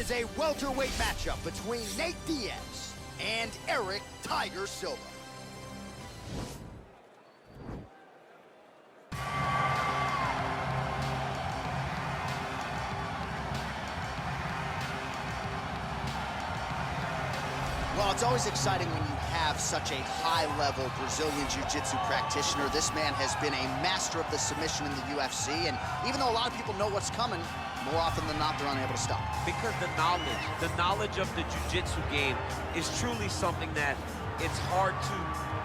is a welterweight matchup between Nate Diaz and Erick Tiger Silva. Well, it's always exciting when you have such a high-level Brazilian Jiu-Jitsu practitioner. This man has been a master of the submission in the UFC, and even though a lot of people know what's coming, more often than not, they're unable to stop. Because the knowledge of the Jiu-Jitsu game is truly something that it's hard to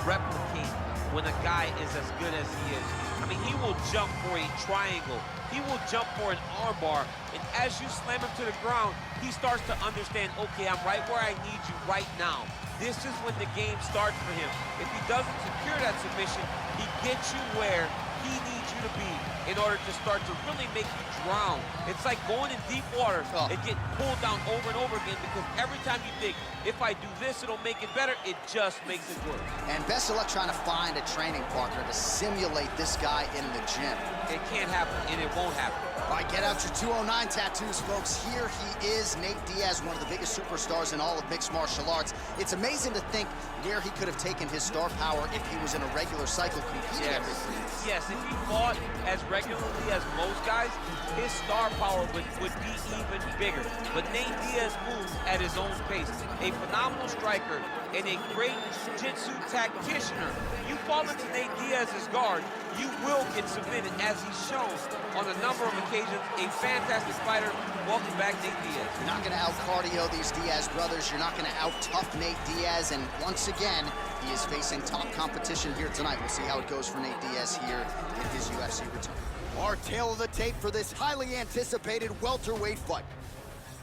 replicate when a guy is as good as he is. I mean, he will jump for a triangle. He will jump for an arm bar, and as you slam him to the ground, he starts to understand, okay, I'm right where I need you right now. This is when the game starts for him. If he doesn't secure that submission, he gets you where he needs you to be in order to start to really make you drown. It's like going in deep water and getting pulled down over and over again, because every time you think, if I do this, it'll make it better, it just makes it worse. And best of luck trying to find a training partner to simulate this guy in the gym. It can't happen, and it won't happen. All right, get out your 209 tattoos, folks. Here he is, Nate Diaz, one of the biggest superstars in all of mixed martial arts. It's amazing to think where he could have taken his star power if he was in a regular cycle competing every 3 years. Yes, if he fought as regularly as most guys, his star power would be even bigger. But Nate Diaz moves at his own pace. A phenomenal striker and a great jiu-jitsu tacticianer. You fall into Nate Diaz's guard, you will get submitted, as he's shown on a number of occasions. A fantastic fighter. Welcome back, Nate Diaz. You're not going to out-cardio these Diaz brothers. You're not going to out-tough Nate Diaz. And once again, he is facing top competition here tonight. We'll see how it goes for Nate Diaz here in his UFC return. Our tail of the tape for this highly anticipated welterweight fight.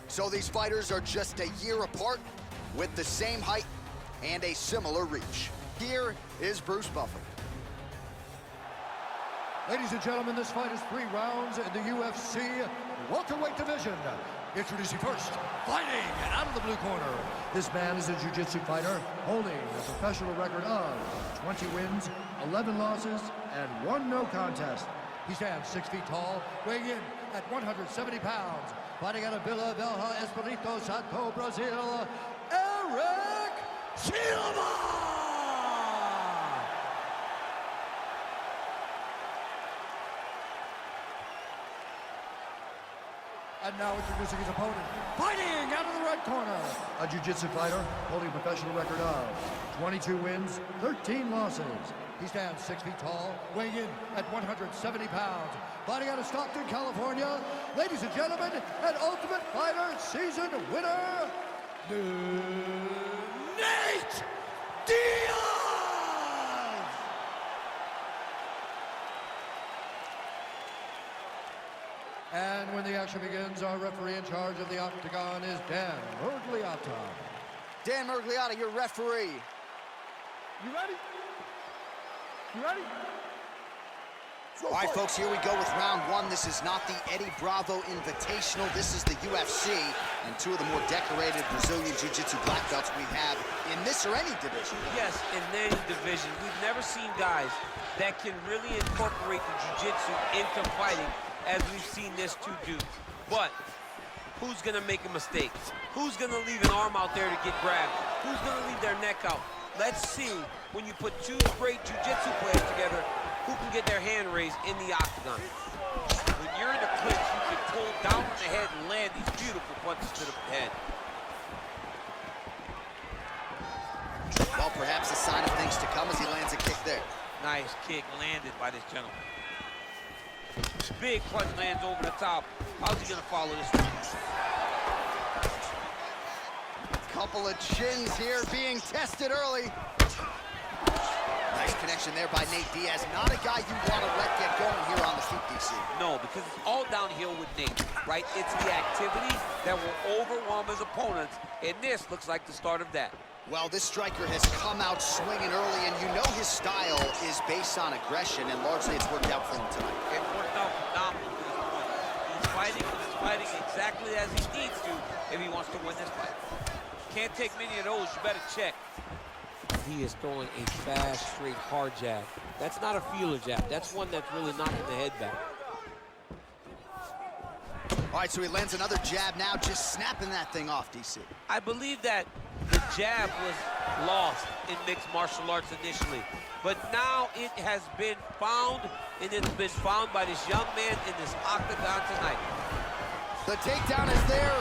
So these fighters are just a year apart with the same height and a similar reach. Here is Bruce Buffer. Ladies and gentlemen, this fight is 3 rounds in the UFC welterweight division. Introducing first, fighting out of the blue corner. This man is a jiu-jitsu fighter holding a professional record of 20 wins, 11 losses, and 1 no contest. He stands 6 feet tall, weighing in at 170 pounds. Fighting out of Vila Velha, Espírito Santo, Brazil, Erick Silva! And now introducing his opponent, fighting out of the right corner. A jiu-jitsu fighter holding a professional record of 22 wins, 13 losses. He stands 6 feet tall, weighing in at 170 pounds. Fighting out of Stockton, California, ladies and gentlemen, an Ultimate Fighter season winner, Nate Diaz! And when the action begins, our referee in charge of the octagon is Dan Mergliotta. Dan Mergliotta, your referee. You ready? You ready? All right, folks, here we go with round 1. This is not the Eddie Bravo Invitational. This is the UFC, and 2 of the more decorated Brazilian Jiu-Jitsu black belts we have in this or any division. Yes, in any division. We've never seen guys that can really incorporate the Jiu-Jitsu into fighting as we've seen this 2 do. But who's gonna make a mistake? Who's gonna leave an arm out there to get grabbed? Who's gonna leave their neck out? Let's see, when you put 2 great jiu-jitsu players together, who can get their hand raised in the octagon. When you're in the clinch, you can pull down on the head and land these beautiful punches to the head. Well, perhaps a sign of things to come as he lands a kick there. Nice kick landed by this gentleman. Big punch lands over the top. How's he gonna follow this one? Couple of chins here being tested early. Nice connection there by Nate Diaz. Not a guy you want to let get going here on the feet, DC. No, because it's all downhill with Nate, right? It's the activity that will overwhelm his opponents, and this looks like the start of that. Well, this striker has come out swinging early, and you know his style is based on aggression, and largely it's worked out for him tonight. It worked out phenomenally to this point. He's fighting exactly as he needs to if he wants to win this fight. Can't take many of those, you better check. He is throwing a fast, straight, hard jab. That's not a feeler jab. That's one that's really knocking the head back. All right, so he lands another jab now, just snapping that thing off, DC. I believe that the jab was lost in mixed martial arts initially, but now it has been found, and it's been found by this young man in this octagon tonight. The takedown is there.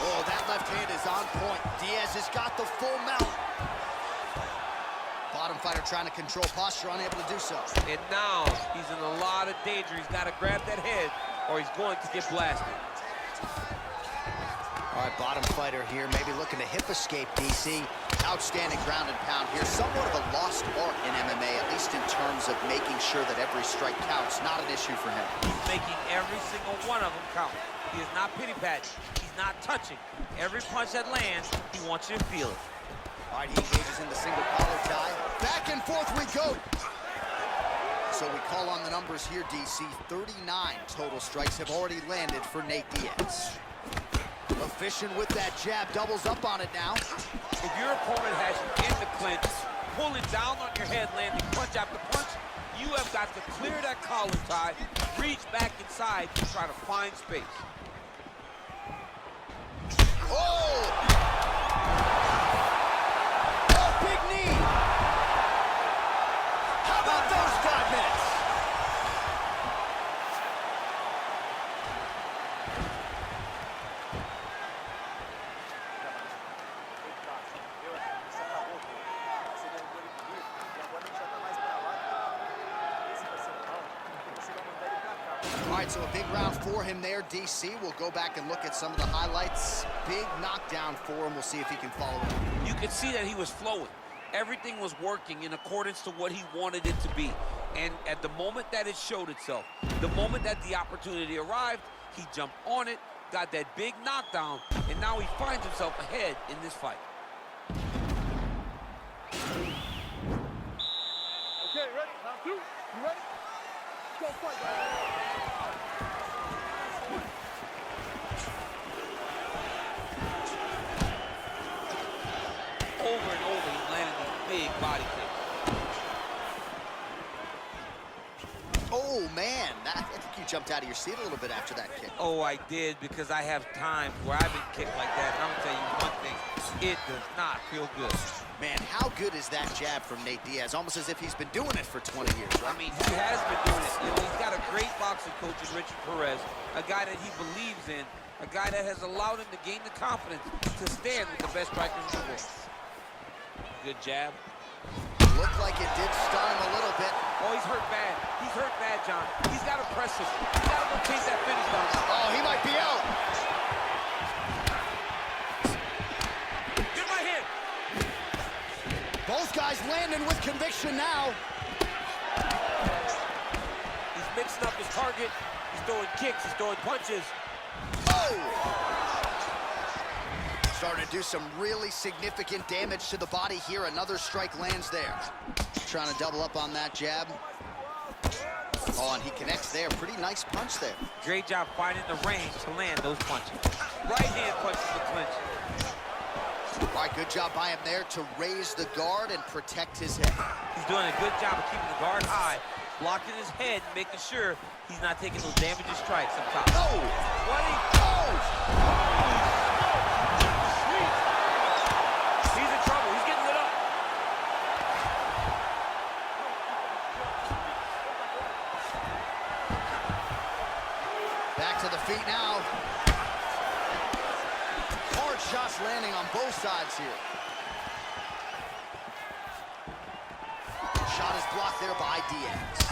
Oh, that left hand is on point. Diaz has got the full mount. Bottom fighter trying to control posture, unable to do so. And now he's in a lot of danger. He's got to grab that head or he's going to get blasted. All right, bottom fighter here, maybe looking to hip escape, DC. Outstanding ground and pound here. Somewhat of a lost art in MMA, at least in terms of making sure that every strike counts. Not an issue for him. He's making every single one of them count. He is not pity-patting. He's not touching. Every punch that lands, he wants you to feel it. All right, he engages in the single collar tie. Back and forth we go. So we call on the numbers here, DC. 39 total strikes have already landed for Nate Diaz. Efficient with that jab, doubles up on it now. If your opponent has you in the clinch, pulling down on your head, landing punch after punch, you have got to clear that collar tie, reach back inside to try to find space. Oh! Big knee! How about those 5 minutes? All right, so a big round for him there, DC. We'll go back and look at some of the highlights. Big knockdown for him. We'll see if he can follow it. You could see that he was flowing. Everything was working in accordance to what he wanted it to be. And at the moment that it showed itself, the moment that the opportunity arrived, he jumped on it, got that big knockdown, and now he finds himself ahead in this fight. Okay, ready? Round 2. You ready? Go fight. Over and over, he's landing these big body kicks. Oh, man. I think you jumped out of your seat a little bit after that kick. Oh, I did, because I have times where I've been kicked like that, and I'm going to tell you one thing, it does not feel good. Man, how good is that jab from Nate Diaz? Almost as if he's been doing it for 20 years, right? I mean, he has been doing it. You know, he's got a great boxing coach in Richard Perez, a guy that he believes in, a guy that has allowed him to gain the confidence to stand with the best strikers in the world. Good jab. Looked like it did stun him a little bit. Oh, he's hurt bad. He's hurt bad, John. He's got to press him. He's got to go chase that finish down. Oh, he might be out. Get my hit. Both guys landing with conviction now. He's mixing up his target. He's throwing kicks. He's throwing punches. Oh! Starting to do some really significant damage to the body here. Another strike lands there. Trying to double up on that jab. Oh, and he connects there. Pretty nice punch there. Great job finding the range to land those punches. Right hand punches the clinch. All right, good job by him there to raise the guard and protect his head. He's doing a good job of keeping the guard high, blocking his head, making sure he's not taking those damaging strikes up top. Oh! What he... Oh! He's in trouble. He's getting lit up. Back to the feet now. Hard shots landing on both sides here. Shot is blocked there by Diaz.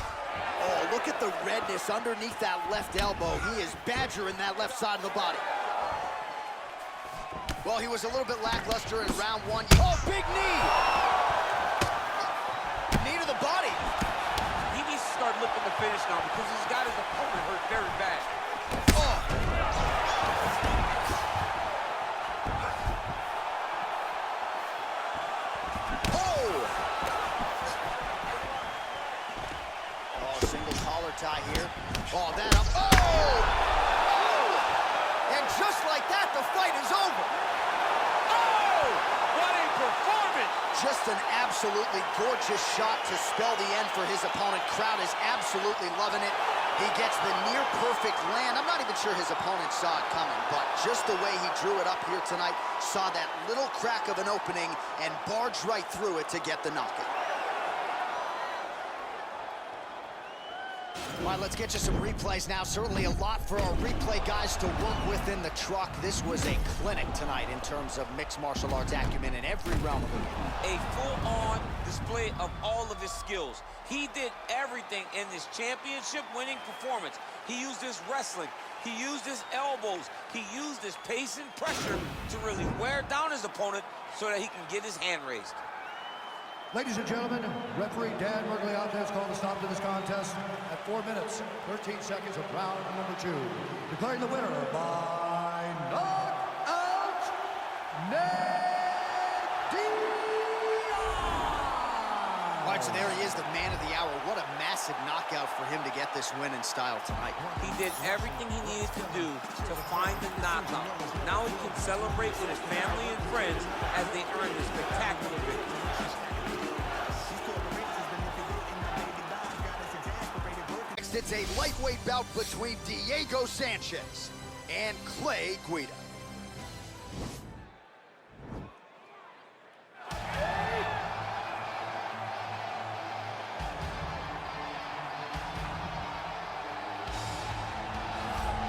Oh, look at the redness underneath that left elbow. He is badgering that left side of the body. Well, he was a little bit lackluster in round 1. Oh, big knee! Knee to the body. He needs to start looking to finish now because he's got his opponent hurt very bad. Oh! Oh! Oh, single collar tie here. Oh, that up. Oh! Oh! And just like that, the fight is over. Just an absolutely gorgeous shot to spell the end for his opponent. Crowd is absolutely loving it. He gets the near-perfect land. I'm not even sure his opponent saw it coming, but just the way he drew it up here tonight, saw that little crack of an opening and barged right through it to get the knockout. All right, let's get you some replays now. Certainly a lot for our replay guys to work with in the truck. This was a clinic tonight in terms of mixed martial arts acumen in every realm of the game. A full-on display of all of his skills. He did everything in this championship-winning performance. He used his wrestling. He used his elbows. He used his pace and pressure to really wear down his opponent so that he can get his hand raised. Ladies and gentlemen, referee Dan Mergliata has called a stop to this contest at 4 minutes, 13 seconds of round number 2. Declaring the winner by knockout, Diaz! All right, so there he is, the man of the hour. What a massive knockout for him to get this win in style tonight. He did everything he needed to do to find the knockout. Now he can celebrate with his family and friends as they earn this spectacular victory. It's a lightweight bout between Diego Sanchez and Clay Guida.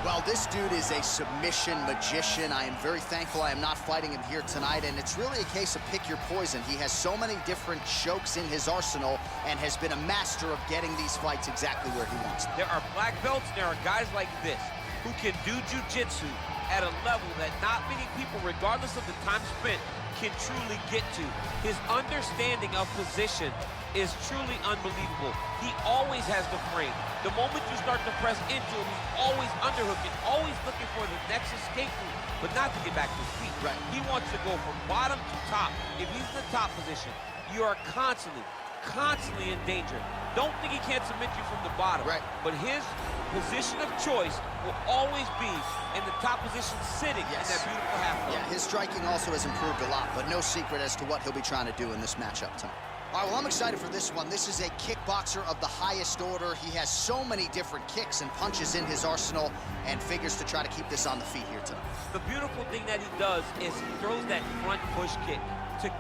Well, this dude is a submission magician. I am very thankful I am not fighting him here tonight, and it's really a case of pick your poison. He has so many different chokes in his arsenal and has been a master of getting these fights exactly where he wants them. There are black belts, there are guys like this who can do jiu-jitsu at a level that not many people, regardless of the time spent, can truly get to. His understanding of position is truly unbelievable. He always has the frame. The moment you start to press into him, he's always underhooking, always looking for the next escape route, but not to get back to his feet. Right. He wants to go from bottom to top. If he's in the top position, you are constantly in danger. Don't think he can't submit you from the bottom. Right. But his position of choice will always be in the top position, sitting in that beautiful half guard. Yeah, his striking also has improved a lot, but no secret as to what he'll be trying to do in this matchup tonight. All right, well, I'm excited for this one. This is a kickboxer of the highest order. He has so many different kicks and punches in his arsenal and figures to try to keep this on the feet here tonight. The beautiful thing that he does is he throws that front push kick to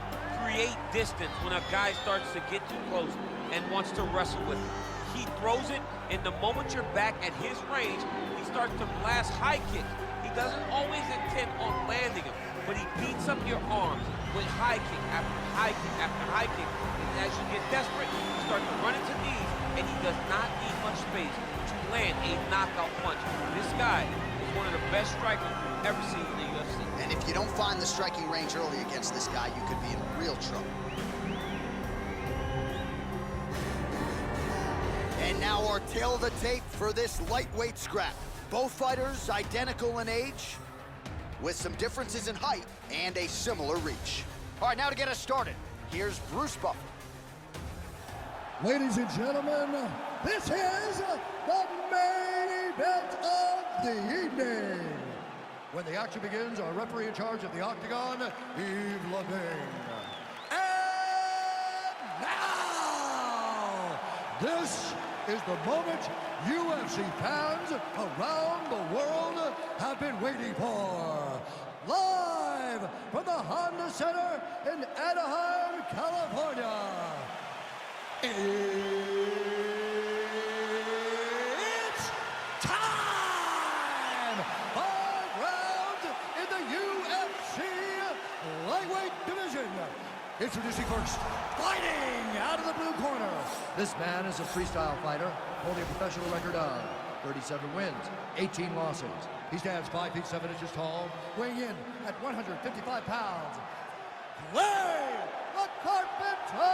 create distance when a guy starts to get too close and wants to wrestle with him. He throws it, and the moment you're back at his range, he starts to blast high kicks. He doesn't always intend on landing them, but he beats up your arms with high kick after high kick after high kick. And as you get desperate, you start to run into knees, and he does not need much space to land a knockout punch. This guy is one of the best strikers we've ever seen in the UFC. And if you don't find the striking range early against this guy, you could be in real trouble. And now our tail of the tape for this lightweight scrap. Both fighters identical in age, with some differences in height and a similar reach. All right, now to get us started, here's Bruce Buffer. Ladies and gentlemen, this is the main event of the evening. When the action begins, our referee in charge of the Octagon, Yves Levine. And now, this is the moment UFC fans around the world have been waiting for. Live from the Honda Center in Anaheim, California. It's time! 5 rounds in the UFC lightweight division. Introducing first, fighting out of the blue corner. This man is a freestyle fighter, holding a professional record of 37 wins, 18 losses. He stands 5 feet 7 inches tall, weighing in at 155 pounds. Clay the Carpenter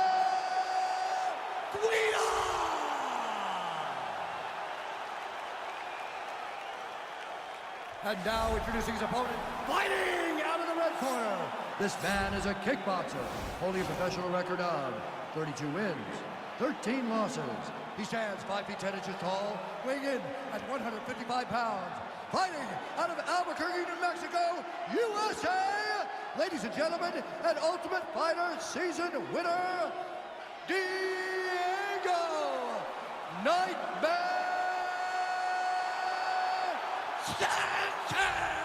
Guida! And now introducing his opponent, fighting out of the red corner. This man is a kickboxer, holding a professional record of 32 wins, 13 losses. He stands 5 feet 10 inches tall, weighing in at 155 pounds. Fighting out of Albuquerque, New Mexico, USA, ladies and gentlemen, an Ultimate Fighter season winner, Diego Nightmare Sanchez!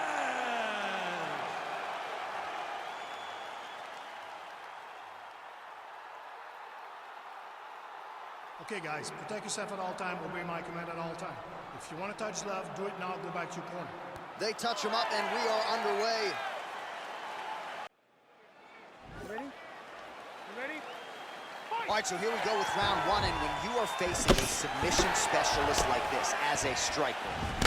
Okay, guys, protect yourself at all time, obey my command at all time. If you want to touch love, do it now, go back to your corner. They touch him up, and we are underway. You ready? You ready? All right, so here we go with round one, and when you are facing a submission specialist like this as a striker,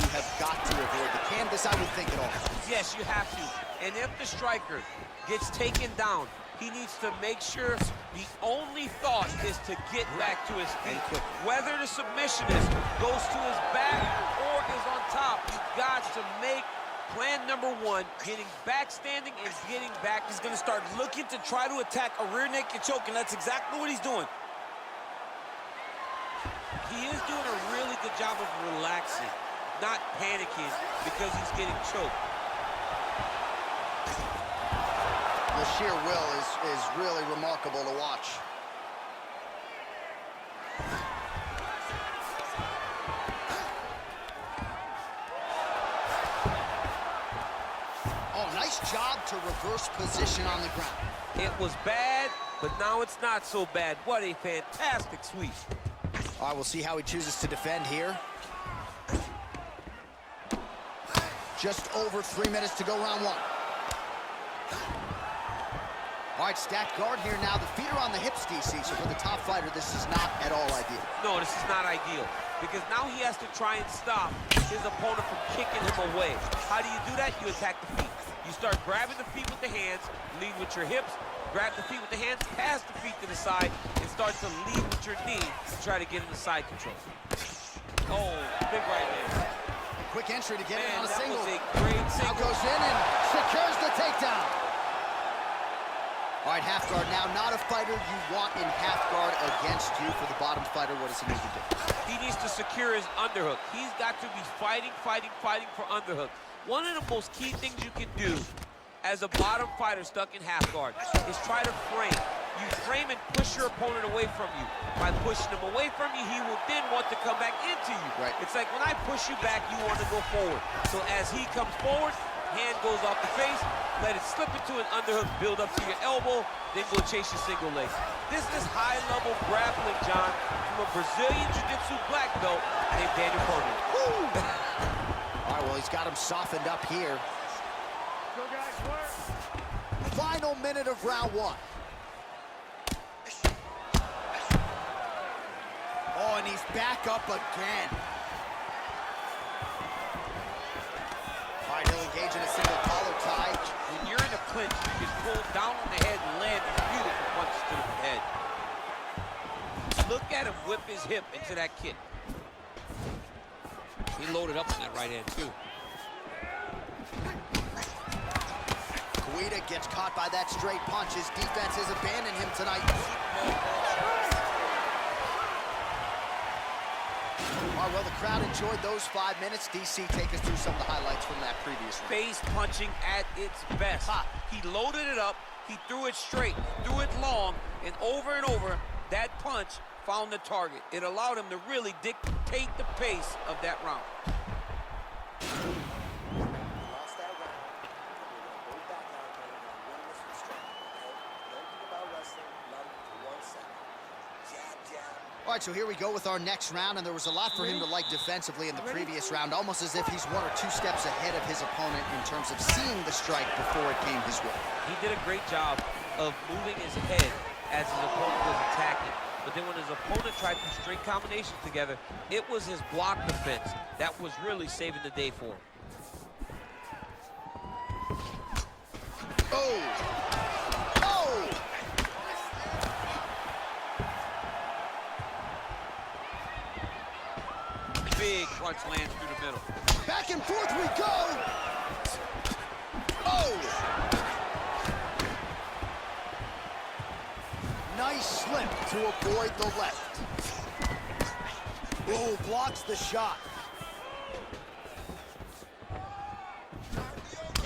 you have got to avoid the canvas, I would think, at all. Yes, you have to. And if the striker gets taken down, he needs to make sure the only thought is to get back to his feet. Whether the submissionist goes to his back or is on top, you've got to make plan number one, getting back standing and getting back. He's going to start looking to try to attack a rear naked choke, and that's exactly what he's doing. He is doing a really good job of relaxing, not panicking because he's getting choked. The sheer will is really remarkable to watch. Oh, nice job to reverse position on the ground. It was bad, but now it's not so bad. What a fantastic sweep. All right, we'll see how he chooses to defend here. Just over 3 minutes to go, round one. All right, stacked guard here now. The feet are on the hips, DC, so for the top fighter, this is not at all ideal. No, this is not ideal, because now he has to try and stop his opponent from kicking him away. How do you do that? You attack the feet. You start grabbing the feet with the hands, lead with your hips, grab the feet with the hands, pass the feet to the side, and start to lead with your knee to try to get into side control. Oh, big right hand. Quick entry to get in on a that single. was a great Now single. goes in and secures the takedown. All right, half guard now. Not a fighter you want in half guard against you. For the bottom fighter, what does he need to do? He needs to secure his underhook. He's got to be fighting for underhook. One of the most key things you can do as a bottom fighter stuck in half guard is try to frame. You frame and push your opponent away from you. By pushing him away from you, he will then want to come back into you. Right. It's like when I push you back, you want to go forward. So as he comes forward, hand goes off the face, let it slip into an underhook, build up to your elbow, then go chase your single leg. This is high-level grappling, John, from a Brazilian Jiu-Jitsu black belt named Daniel Cormier. All right, well, he's got him softened up here. Go, guys, work. Final minute of round one. Oh, and he's back up again. All right, he'll engage in a single collar tie. When you're in a clinch, you just pull down on the head and land these beautiful punches to the head. Look at him whip his hip into that kick. He loaded up on that right hand, too. Guida gets caught by that straight punch. His defense has abandoned him tonight. All right, well, the crowd enjoyed those 5 minutes. DC, take us through some of the highlights from that previous round. Face punching at its best. He loaded it up, he threw it straight, threw it long, and over, that punch found the target. It allowed him to really dictate the pace of that round. Lost that round. We're going to go back out there and win this one straight. Okay? Don't think about wrestling. Let him for 1 second. Jab, jab. All right, so here we go with our next round, and there was a lot for him to like defensively in the previous round, almost as if he's 1 or 2 steps ahead of his opponent in terms of seeing the strike before it came his way. He did a great job of moving his head as his opponent was attacking. But then when his opponent tried to string combinations together, it was his block defense that was really saving the day for him. Oh! Oh! Big punch lands through the middle. Back and forth we go! Oh! Nice slip to avoid the left. Oh, blocks the shot.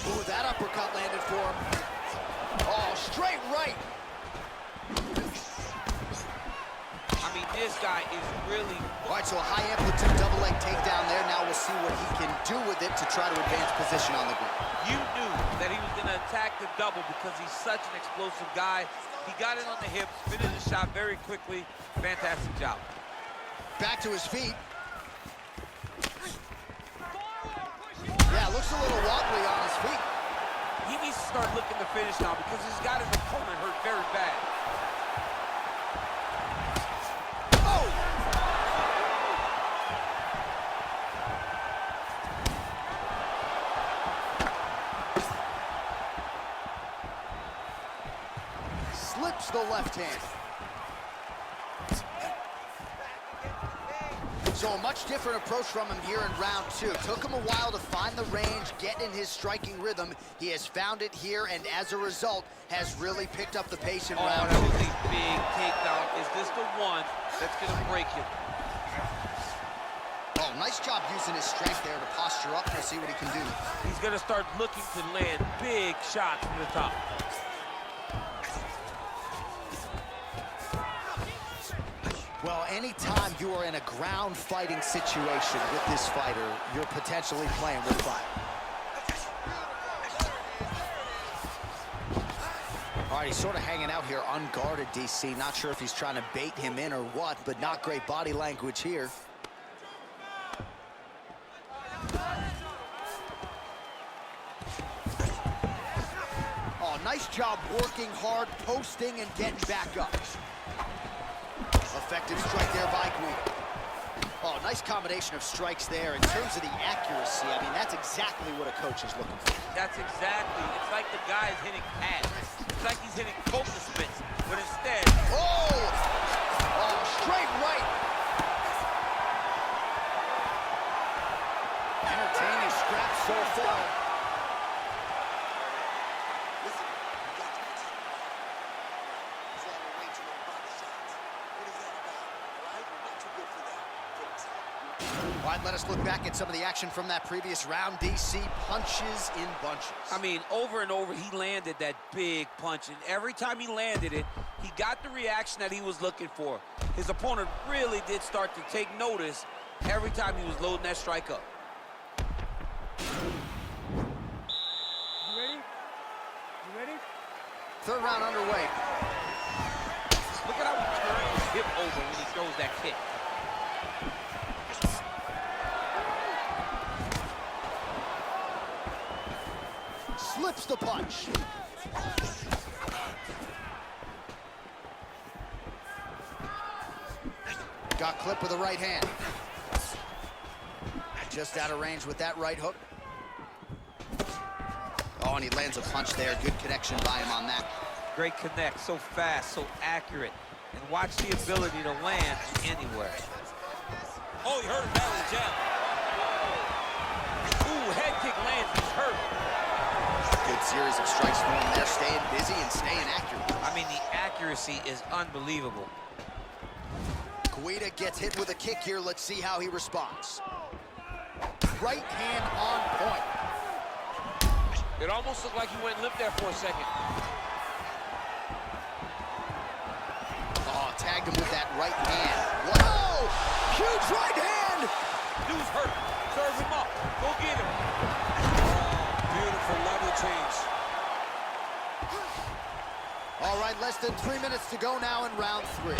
Oh, that uppercut landed for him. Oh, straight right. I mean, this guy is really... All right, so a high amplitude double leg takedown there. Now we'll see what he can do with it to try to advance position on the ground. You knew that he was going to attack the double because he's such an explosive guy. He got it on the hips, finished the shot very quickly. Fantastic job. Back to his feet. Yeah, looks a little wobbly on his feet. He needs to start looking to finish now because he's got his opponent hurt very bad. Oh! Slips the left hand. So a much different approach from him here in round two. Took him a while to find the range, get in his striking rhythm. He has found it here, and as a result, has really picked up the pace in round two. That was a big takedown. Is this the one that's going to break him? Oh, nice job using his strength there to posture up. We'll see what he can do. He's going to start looking to land big shots from the top. Well, anytime you are in a ground fighting situation with this fighter, you're potentially playing with fire. All right, he's sort of hanging out here unguarded, DC. Not sure if he's trying to bait him in or what, but not great body language here. Oh, nice job working hard, posting, and getting back up. Effective strike there by Guida. Oh, nice combination of strikes there. In terms of the accuracy, I mean, that's exactly what a coach is looking for. That's exactly. It's like the guy is hitting pads. It's like he's hitting focus mitts, but instead... Oh! Oh, straight right. Entertaining scrap so far. Listen, you got to protect the fight. He's landing way too many body shots. What is that about? All right? You're not too good for that. Get tight. All right, let us look back at some of the action from that previous round. DC punches in bunches. I mean, over and over, he landed that big punch, and every time he landed it, he got the reaction that he was looking for. His opponent really did start to take notice every time he was loading that strike up. You ready? You ready? Third round underway. Look at how he turns his hip over when he throws that kick. Slips the punch. Got clipped with the right hand. Just out of range with that right hook. Oh, and he lands a punch there. Good connection by him on that. Great connect, so fast, so accurate. And watch the ability to land anywhere. Oh, he hurt him down with the jab. Ooh, head kick lands, he's hurt. Good series of strikes for him there, staying busy and staying accurate. I mean, the accuracy is unbelievable. Guida gets hit with a kick here. Let's see how he responds. Right hand on point. It almost looked like he went limp there for a second. Oh, tagged him with that right hand. Whoa! Huge right hand! Dude's hurt. Serve him up. Go get him. Beautiful level change. All right, less than 3 minutes to go now in round three.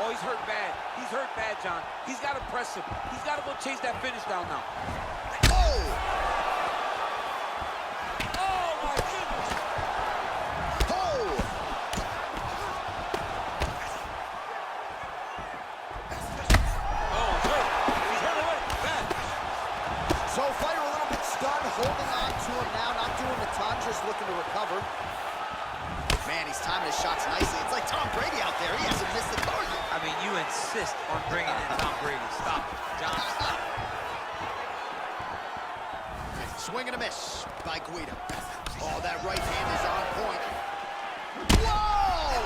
Oh, he's hurt bad. He's hurt bad, John. He's got to press him. He's got to go chase that finish down now. Oh! Oh, my goodness. Oh! Oh, he's hurt. He's hurt already. Bad. So fighter a little bit stunned, holding on to him now, not doing a ton, just looking to recover. Man, he's timing his shots nicely. It's like Tom Brady out there. He hasn't missed the target. I mean, you insist on bringing in Tom Brady. Stop it, John, stop. Swing and a miss by Guida. Oh, that right hand is on point. Whoa!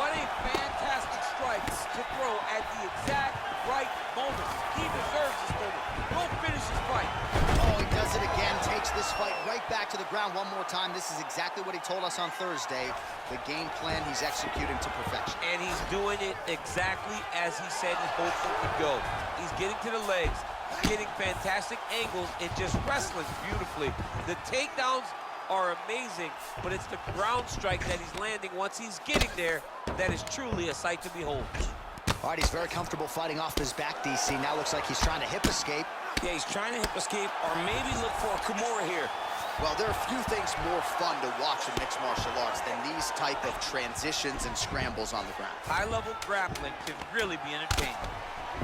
What a fantastic strike to throw at the exact right moment. He deserves this moment. Go finish his fight. Oh, he does it again. Takes this fight right back back to the ground one more time. This is exactly what he told us on Thursday. The game plan he's executing to perfection. And he's doing it exactly as he said he hoped it would go. He's getting to the legs, getting fantastic angles, and just wrestling beautifully. The takedowns are amazing, but it's the ground strike that he's landing once he's getting there that is truly a sight to behold. All right, he's very comfortable fighting off his back, DC. Now looks like he's trying to hip escape. Yeah, he's trying to hip escape or maybe look for a Kimura here. Well, there are few things more fun to watch in mixed martial arts than these type of transitions and scrambles on the ground. High-level grappling can really be entertaining.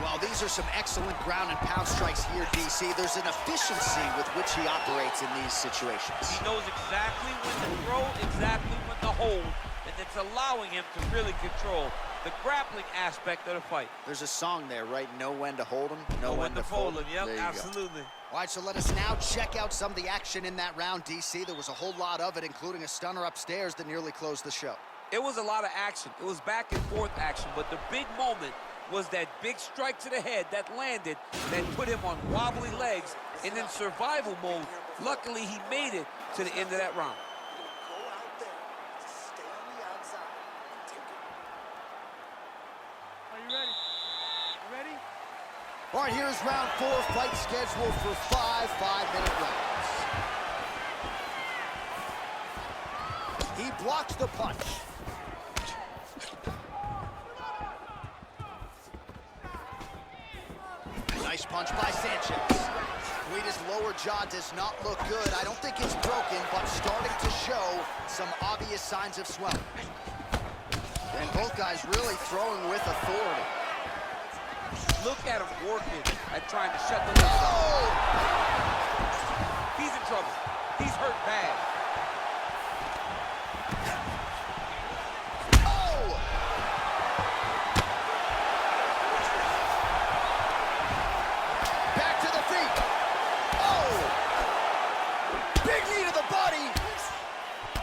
Well, these are some excellent ground and pound strikes here, DC. There's an efficiency with which he operates in these situations. He knows exactly when to throw, exactly when to hold, and it's allowing him to really control the grappling aspect of the fight. There's a song there, right? Know when to hold him, know when to fold him. Yep, There you absolutely. go. All right, so let us now check out some of the action in that round, DC. There was a whole lot of it, including a stunner upstairs that nearly closed the show. It was a lot of action. It was back and forth action, but the big moment was that big strike to the head that landed, that put him on wobbly legs, and in survival mode, luckily he made it to the end of that round. Go out there, just stay on the outside and take it. Are you ready? You ready? All right, here's round 4, fight scheduled for 5 5-minute rounds. He blocks the punch. Nice punch by Sanchez. Guida's lower jaw does not look good. I don't think it's broken, but starting to show some obvious signs of swelling. And both guys really throwing with authority. Look at him working at trying to shut the legs off. He's in trouble. He's hurt bad.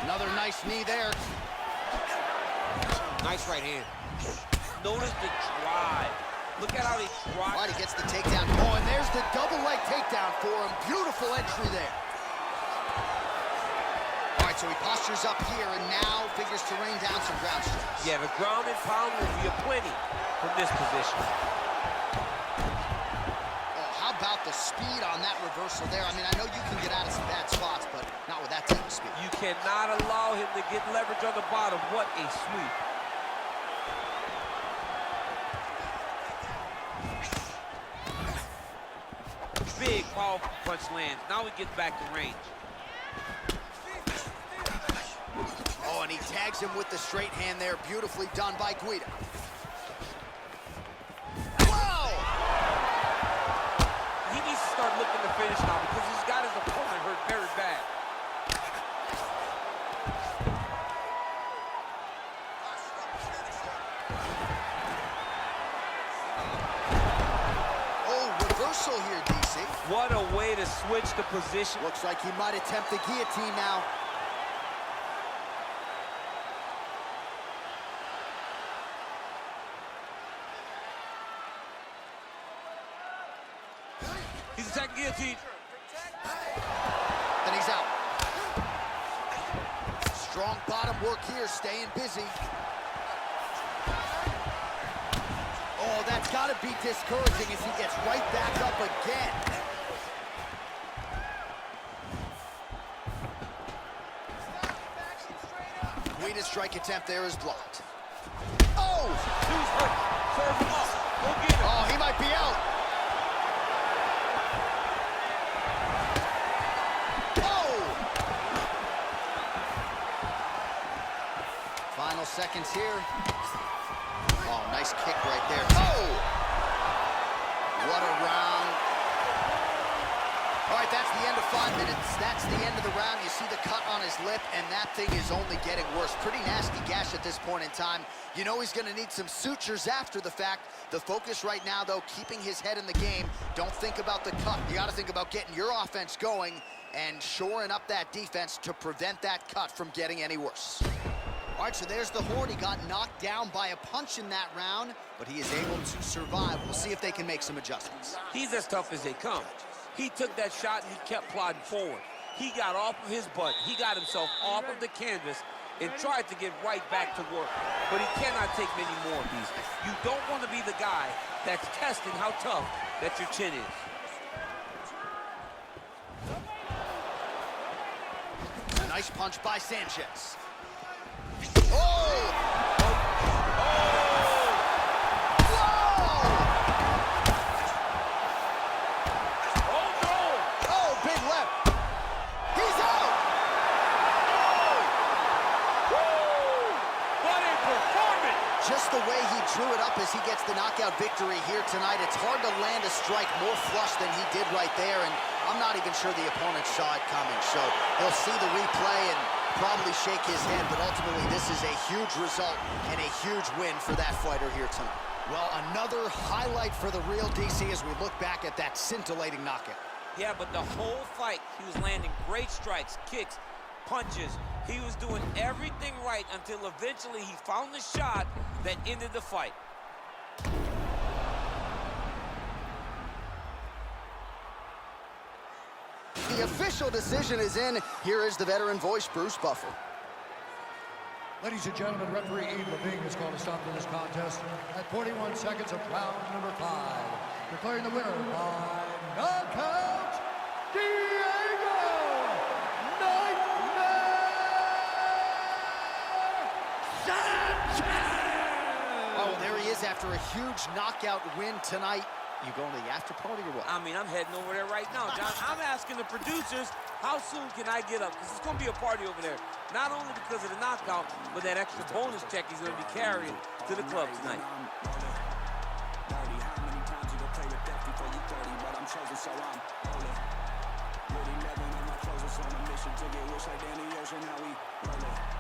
Another nice knee there. Nice right hand. Notice the drive. Look at how he drives. Right, he gets the takedown. Oh, and there's the double leg takedown for him. Beautiful entry there. All right, so he postures up here and now figures to rain down some ground strikes. Yeah, the ground and pound will be aplenty from this position. Oh, how about the speed on that reversal there? I mean, I know you can get out of some bad spots, but not with that type of speed. You cannot allow him to get leverage on the bottom. What a sweep. Big, powerful punch lands. Now he gets back to range. Oh, and he tags him with the straight hand there. Beautifully done by Guida. Wow! He needs to start looking to finish now because he's got his opponent hurt very bad. Here, DC. What a way to switch the position. Looks like he might attempt the guillotine now. He's attacking guillotine. And he's out. Strong bottom work here, staying busy. Oh, that's got to be discouraging as he gets right back up again. Guida's strike attempt there is blocked. Oh! Who's hurt? Serve him up. Go get him. Oh, he might be out. Oh! Final seconds here. Oh, nice kick right there. Oh! What a round. All right, that's the end of 5 minutes. That's the end of the round. You see the cut on his lip, and that thing is only getting worse. Pretty nasty gash at this point in time. You know he's going to need some sutures after the fact. The focus right now, though, keeping his head in the game. Don't think about the cut. You got to think about getting your offense going and shoring up that defense to prevent that cut from getting any worse. All right, so there's the Horn. He got knocked down by a punch in that round, but he is able to survive. We'll see if they can make some adjustments. He's as tough as they come. He took that shot and he kept plodding forward. he got off of his butt. He got himself off of the canvas and tried to get right back to work. But he cannot take many more of these. You don't want to be the guy that's testing how tough that your chin is. A nice punch by Sanchez. Oh! Just the way he drew it up as he gets the knockout victory here tonight. It's hard to land a strike more flush than he did right there, and I'm not even sure the opponent saw it coming. So he'll see the replay and probably shake his head, but ultimately this is a huge result and a huge win for that fighter here tonight. Well, another highlight for the real DC as we look back at that scintillating knockout. Yeah, but the whole fight, he was landing great strikes, kicks, punches. He was doing everything right until eventually he found the shot that ended the fight. The official decision is in. Here is the veteran voice, Bruce Buffer. Ladies and gentlemen, referee Eve Levine has called a stop to this contest at 41 seconds of round number 5. Declaring the winner by knockout, Oh, there he is after a huge knockout win tonight. You going to the after party or what? I mean, I'm heading over there right now, John. I'm asking the producers, how soon can I get up? Because it's going to be a party over there. Not only because of the knockout, but that extra bonus check he's going to be carrying to the club tonight. So I'm with 11 on my clothes on a mission to get rich like Danny Ocean. How we roll it.